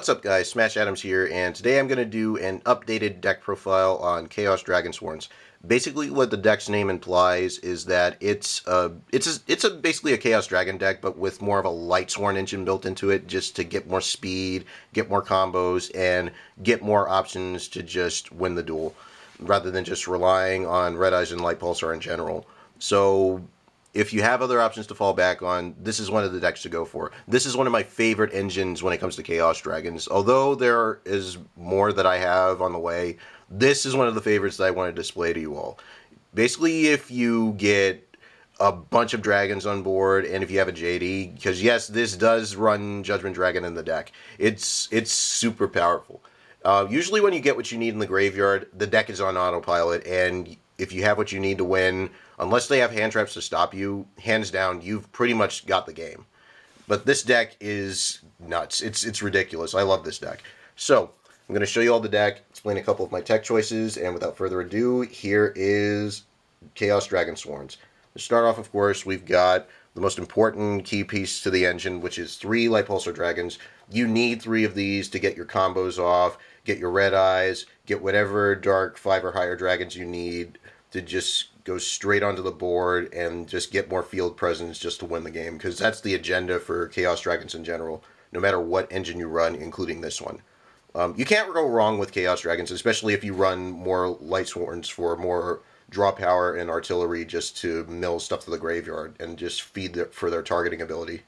What's up guys, Smash Adams here, and today I'm going to do an updated deck profile on Chaos Dragonsworns. Basically what the deck's name implies is that it's basically a Chaos Dragon deck, but with more of a Lightsworn engine built into it, just to get more speed, get more combos, and get more options to just win the duel, rather than just relying on Red Eyes and Lightpulsar in general. So if you have other options to fall back on, this is one of the decks to go for. This is one of my favorite engines when it comes to Chaos Dragons. Although there is more that I have on the way, this is one of the favorites that I want to display to you all. Basically, if you get a bunch of dragons on board, and if you have a JD, because yes, this does run Judgment Dragon in the deck, it's super powerful. Usually when you get what you need in the graveyard, the deck is on autopilot, and if you have what you need to win, unless they have hand traps to stop you, hands down, you've pretty much got the game. But this deck is nuts. It's ridiculous. I love this deck. So, I'm going to show you all the deck, explain a couple of my tech choices, and without further ado, here is Chaos Dragonsworns. To start off, of course, we've got the most important key piece to the engine, which is 3 Lightpulsar Dragons. You need 3 of these to get your combos off, get your red eyes, get whatever dark 5 or higher dragons you need to just go straight onto the board and just get more field presence just to win the game, because that's the agenda for Chaos Dragons in general, no matter what engine you run, including this one. You can't go wrong with Chaos Dragons, especially if you run more Lightsworns for more draw power and artillery, just to mill stuff to the graveyard and just feed for their targeting ability.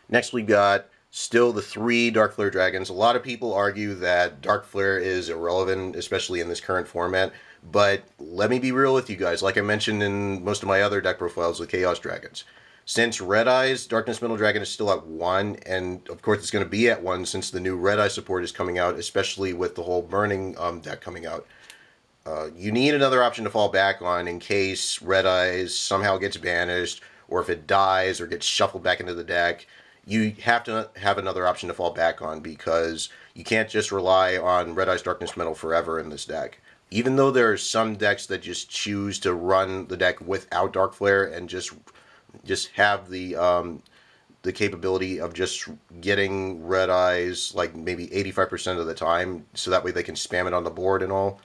Next we got still the 3 Darkflare Dragons. A lot of people argue that Darkflare is irrelevant, especially in this current format, but let me be real with you guys. Like I mentioned in most of my other deck profiles with Chaos Dragons, since Red Eyes, Darkness Middle Dragon is still at 1, and of course it's going to be at 1 since the new Red Eye support is coming out, especially with the whole Burning deck coming out. You need another option to fall back on in case Red Eyes somehow gets banished, or if it dies or gets shuffled back into the deck. You have to have another option to fall back on, because you can't just rely on Red Eyes Darkness Metal forever in this deck. Even though there are some decks that just choose to run the deck without Darkflare and just have the capability of just getting Red Eyes like maybe 85% of the time, so that way they can spam it on the board and all.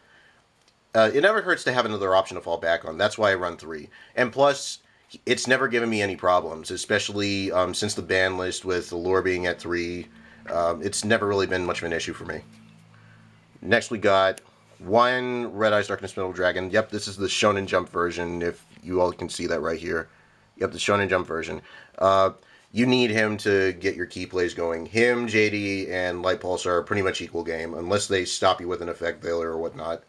It never hurts to have another option to fall back on. That's why I run 3. And plus, it's never given me any problems, especially since the ban list with Allure being at 3. It's never really been much of an issue for me. Next we got 1 Red Eyes Darkness Middle Dragon. Yep, this is the Shonen Jump version, if you all can see that right here. Yep, the Shonen Jump version. You need him to get your key plays going. Him, JD, and Lightpulsar are pretty much equal game, unless they stop you with an effect failure or whatnot.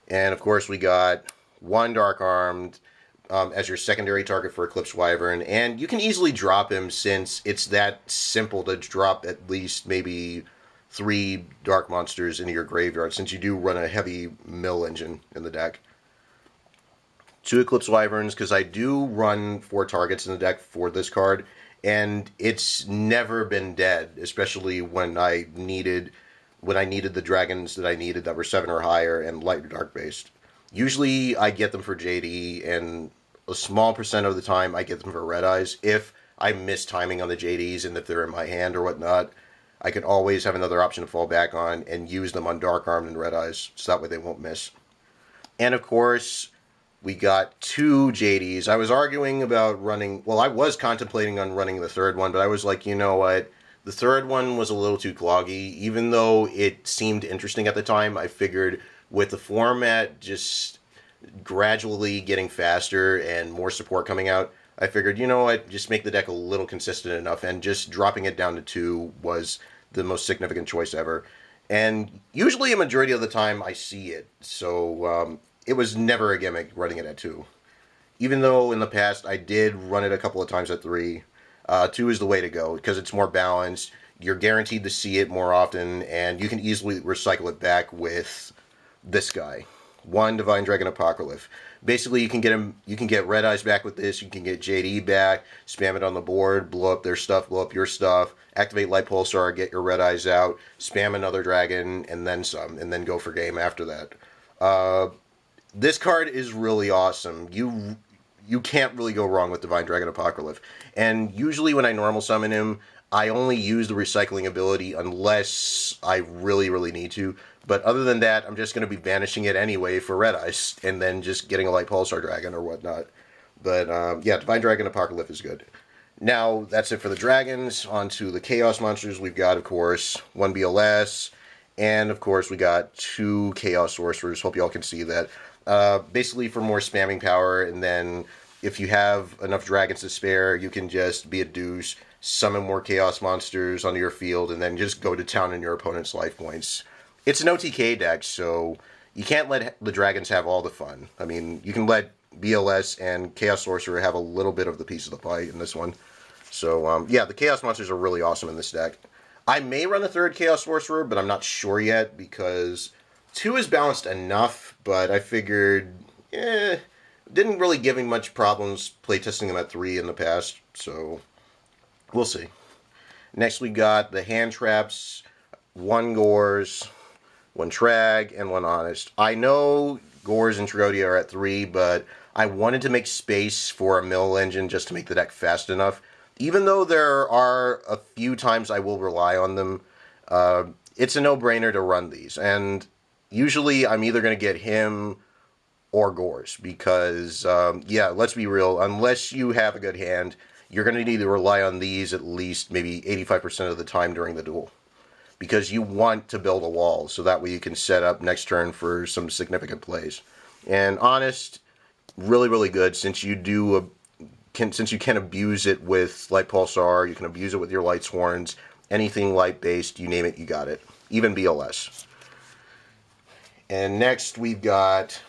And of course we got 1 Dark Armed as your secondary target for Eclipse Wyvern, and you can easily drop him since it's that simple to drop at least maybe 3 dark monsters into your graveyard, since you do run a heavy mill engine in the deck. 2 Eclipse Wyverns, because I do run 4 targets in the deck for this card, and it's never been dead, especially when I needed the dragons that I needed that were 7 or higher and light or dark based. Usually I get them for JD, and a small percent of the time I get them for Red Eyes. If I miss timing on the JDs and if they're in my hand or whatnot, I can always have another option to fall back on and use them on Dark Armed and Red Eyes, so that way they won't miss. And of course, we got 2 JDs. I was arguing about running, well, I was contemplating on running the 3rd one, but I was like, you know what? The 3rd one was a little too cloggy. Even though it seemed interesting at the time, I figured with the format just gradually getting faster and more support coming out, I figured, you know what, just make the deck a little consistent enough, and just dropping it down to 2 was the most significant choice ever. And usually a majority of the time I see it, so it was never a gimmick running it at 2. Even though in the past I did run it a couple of times at 3, 2 is the way to go, because it's more balanced, you're guaranteed to see it more often, and you can easily recycle it back with this guy. 1 Divine Dragon Apocralyph. Basically, you can get Red Eyes back with this, you can get JD back, spam it on the board, blow up their stuff, blow up your stuff, activate Lightpulsar, get your Red Eyes out, spam another dragon, and then some, and then go for game after that. This card is really awesome. You can't really go wrong with Divine Dragon Apocralyph. And usually when I normal summon him, I only use the recycling ability unless I really, really need to. But other than that, I'm just going to be banishing it anyway for Red Eyes, and then just getting a Lightpulsar Dragon or whatnot. But yeah, Divine Dragon Apocralyph is good. Now, that's it for the dragons. On to the Chaos monsters. We've got, of course, 1 BLS, and, of course, we got 2 Chaos Sorcerers. Hope y'all can see that. Basically for more spamming power, and then if you have enough dragons to spare, you can just be a deuce, summon more Chaos monsters onto your field, and then just go to town on your opponent's life points. It's an OTK deck, so you can't let the dragons have all the fun. I mean, you can let BLS and Chaos Sorcerer have a little bit of the piece of the pie in this one. So, yeah, the Chaos monsters are really awesome in this deck. I may run a 3rd Chaos Sorcerer, but I'm not sure yet, because 2 is balanced enough, but I figured, didn't really give me much problems playtesting them at 3 in the past, so we'll see. Next we got the hand traps, 1 Gorz, 1 Trag, and 1 Honest. I know Gorz and Trageodia are at 3, but I wanted to make space for a mill engine just to make the deck fast enough. Even though there are a few times I will rely on them, it's a no-brainer to run these. And usually I'm either going to get him or Gorz, because, yeah, let's be real, unless you have a good hand, you're going to need to rely on these at least maybe 85% of the time during the duel. Because you want to build a wall, so that way you can set up next turn for some significant plays. And Honest, really, really good, since you since you can abuse it with Lightpulsar, you can abuse it with your Lightsworns, anything light-based, you name it, you got it. Even BLS. And next we've got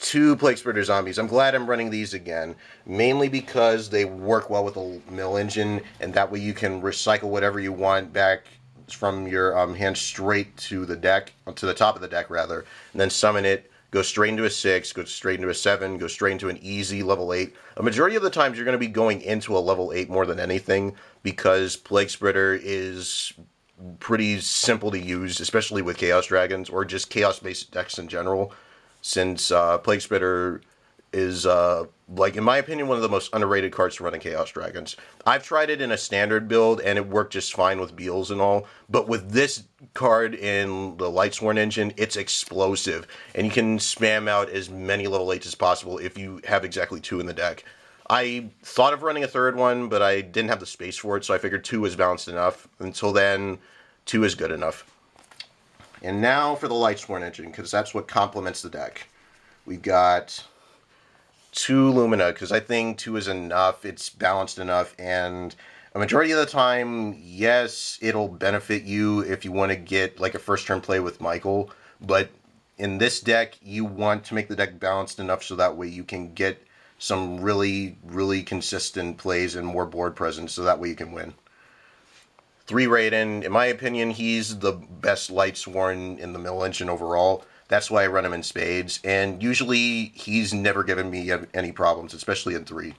2 Plaguespreader Zombies. I'm glad I'm running these again, mainly because they work well with the mill engine, and that way you can recycle whatever you want back from your hand straight to the deck, to the top of the deck rather, and then summon it, go straight into a 6, go straight into a 7, go straight into an easy level 8. A majority of the times you're going to be going into a level 8 more than anything, because Plaguespreader is pretty simple to use, especially with Chaos Dragons, or just Chaos-based decks in general, since Plaguespreader is, like, in my opinion, one of the most underrated cards to run in Chaos Dragons. I've tried it in a standard build, and it worked just fine with Beals and all, but with this card in the Lightsworn engine, it's explosive, and you can spam out as many level 8s as possible if you have exactly 2 in the deck. I thought of running a 3rd one, but I didn't have the space for it, so I figured 2 was balanced enough. Until then, 2 is good enough. And now for the Lightsworn engine, because that's what complements the deck. We've got 2 Lumina, because I think 2 is enough, it's balanced enough, and a majority of the time, yes, it'll benefit you if you want to get like a first turn play with Michael, but in this deck, you want to make the deck balanced enough so that way you can get some really, really consistent plays and more board presence, so that way you can win. 3 Raiden, in my opinion, he's the best Lightsworn in the mill engine overall. That's why I run him in spades, and usually he's never given me any problems, especially in 3.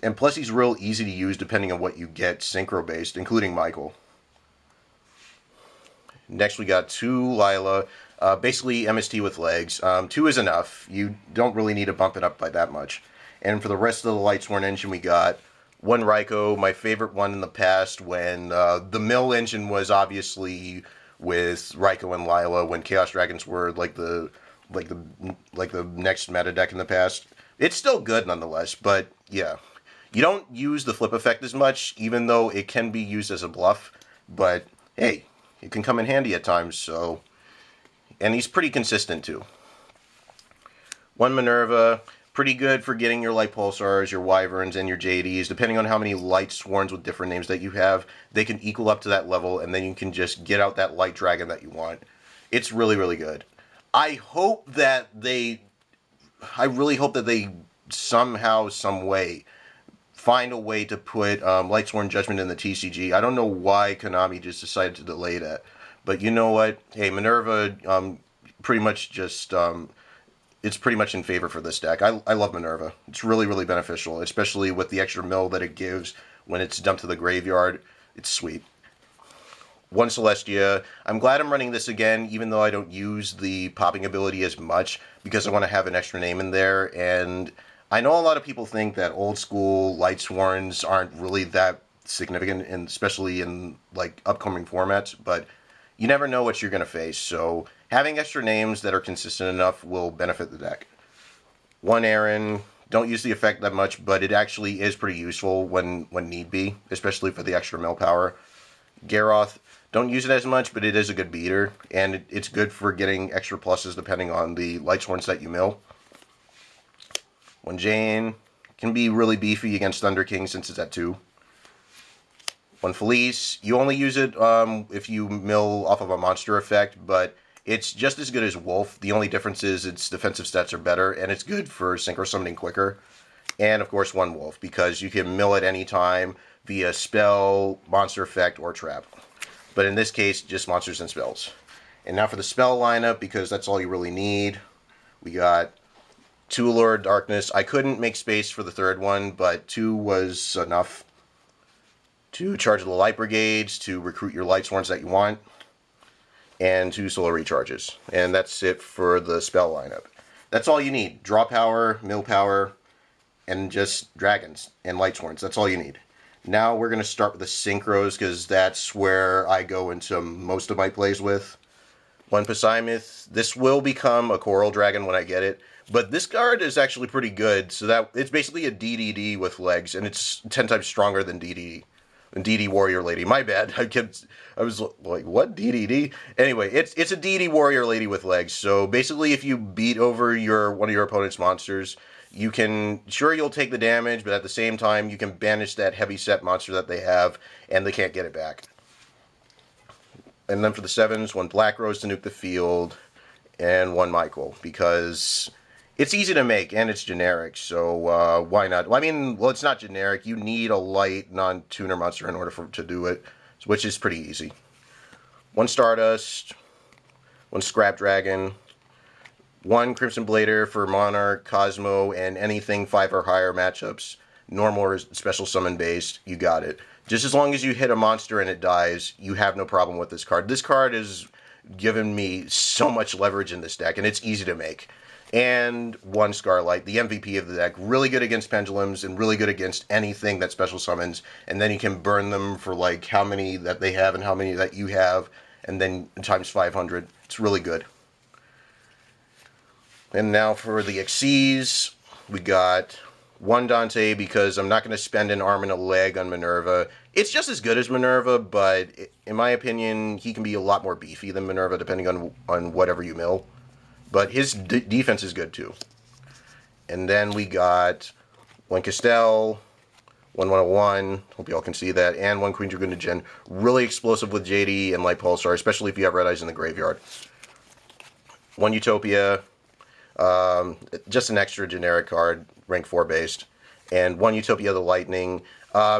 And plus he's real easy to use depending on what you get synchro-based, including Michael. Next we got 2 Lyla, basically MST with legs. 2 is enough, you don't really need to bump it up by that much. And for the rest of the Lightsworn engine we got 1 Ryko, my favorite one in the past when the mill engine was obviously with Ryko and Lyla, when Chaos Dragons were like the next meta deck in the past. It's still good nonetheless, but yeah. You don't use the flip effect as much, even though it can be used as a bluff, but hey, it can come in handy at times, so. And he's pretty consistent too. 1 Minerva, pretty good for getting your Lightpulsars, your Wyverns, and your JDs. Depending on how many Lightsworns with different names that you have, they can equal up to that level, and then you can just get out that Light Dragon that you want. It's really, really good. I really hope that they somehow, some way, find a way to put Lightsworn Judgment in the TCG. I don't know why Konami just decided to delay that. But you know what? Hey, Minerva pretty much just... it's pretty much in favor for this deck. I love Minerva. It's really, really beneficial, especially with the extra mill that it gives when it's dumped to the graveyard. It's sweet. 1 Celestia. I'm glad I'm running this again, even though I don't use the popping ability as much, because I want to have an extra name in there. And I know a lot of people think that old school Lightsworns aren't really that significant, and especially in like upcoming formats. But you never know what you're going to face, so having extra names that are consistent enough will benefit the deck. One Ehren, don't use the effect that much, but it actually is pretty useful when need be, especially for the extra mill power. Garoth, don't use it as much, but it is a good beater, and it's good for getting extra pluses depending on the Lightsworns that you mill. One Jain, can be really beefy against Thunder King since it's at 2. One Felis, you only use it if you mill off of a monster effect, but it's just as good as Wulf. The only difference is its defensive stats are better, and it's good for synchro summoning quicker. And of course, one Wulf, because you can mill at any time via spell, monster effect, or trap. But in this case, just monsters and spells. And now for the spell lineup, because that's all you really need. We got 2 Allure of Darkness. I couldn't make space for the third one, but 2 was enough. 2 Charge of the Light Brigades to recruit your Lightsworns that you want. And 2 solar recharges. And that's it for the spell lineup. That's all you need. Draw power, mill power, and just dragons and Lightsworns. That's all you need. Now we're going to start with the synchros, because that's where I go into most of my plays with. One Psyhemuth. This will become a Coral Dragon when I get it. But this card is actually pretty good. So that it's basically a DDD with legs, and it's 10 times stronger than DDD. DD Warrior Lady. My bad. I was like, what? DDD? Anyway, it's a DD Warrior Lady with legs. So basically, if you beat over one of your opponent's monsters, you can, sure, you'll take the damage, but at the same time, you can banish that heavy set monster that they have, and they can't get it back. And then for the 7s, 1 Black Rose to nuke the field, and 1 Michael, because it's easy to make, and it's generic, so why not? Well, I mean, well, it's not generic. You need a light, non-tuner monster in order to do it, which is pretty easy. 1 Stardust, 1 Scrap Dragon, 1 Crimson Blader for Monarch, Cosmo, and anything 5 or higher matchups. Normal or special summon based, you got it. Just as long as you hit a monster and it dies, you have no problem with this card. This card has given me so much leverage in this deck, and it's easy to make. And 1 Scarlight, the MVP of the deck. Really good against pendulums and really good against anything that special summons. And then you can burn them for like how many that they have and how many that you have. And then times 500. It's really good. And now for the Xyz, we got 1 Dante, because I'm not going to spend an arm and a leg on Minerva. It's just as good as Minerva, but in my opinion, he can be a lot more beefy than Minerva depending on whatever you mill. But his defense is good too. And then we got 1 Castell, 1 101, hope you all can see that, and 1 Queen Dragoon Jin. Really explosive with JD and Lightpulsar, especially if you have Red Eyes in the graveyard. 1 Utopia, just an extra generic card, rank 4 based. And 1 Utopia the Lightning.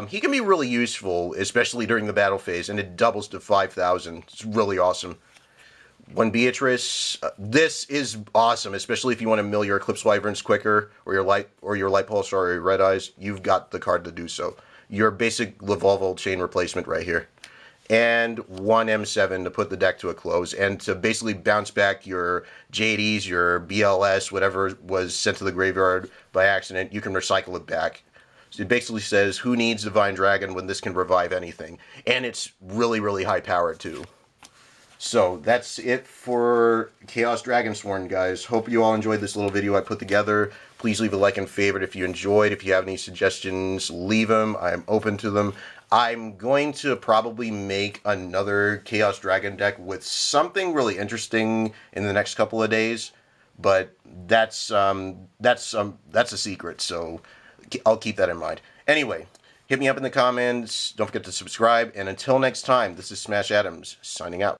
He can be really useful, especially during the battle phase, and it doubles to 5,000. It's really awesome. 1 Beatrice, this is awesome, especially if you want to mill your Eclipse Wyverns quicker, or your Lightpulsar or your Red Eyes. You've got the card to do so. Your basic Lavolvo chain replacement right here. And 1 M7 to put the deck to a close, and to basically bounce back your JDs, your BLS, whatever was sent to the graveyard by accident, you can recycle it back. So it basically says, who needs Divine Dragon when this can revive anything? And it's really, really high powered too. So that's it for Chaos Dragonsworn, guys. Hope you all enjoyed this little video I put together. Please leave a like and favorite if you enjoyed. If you have any suggestions, leave them. I'm open to them. I'm going to probably make another Chaos Dragon deck with something really interesting in the next couple of days, but that's a secret, so I'll keep that in mind. Anyway, hit me up in the comments. Don't forget to subscribe, and until next time, this is Smash Adams signing out.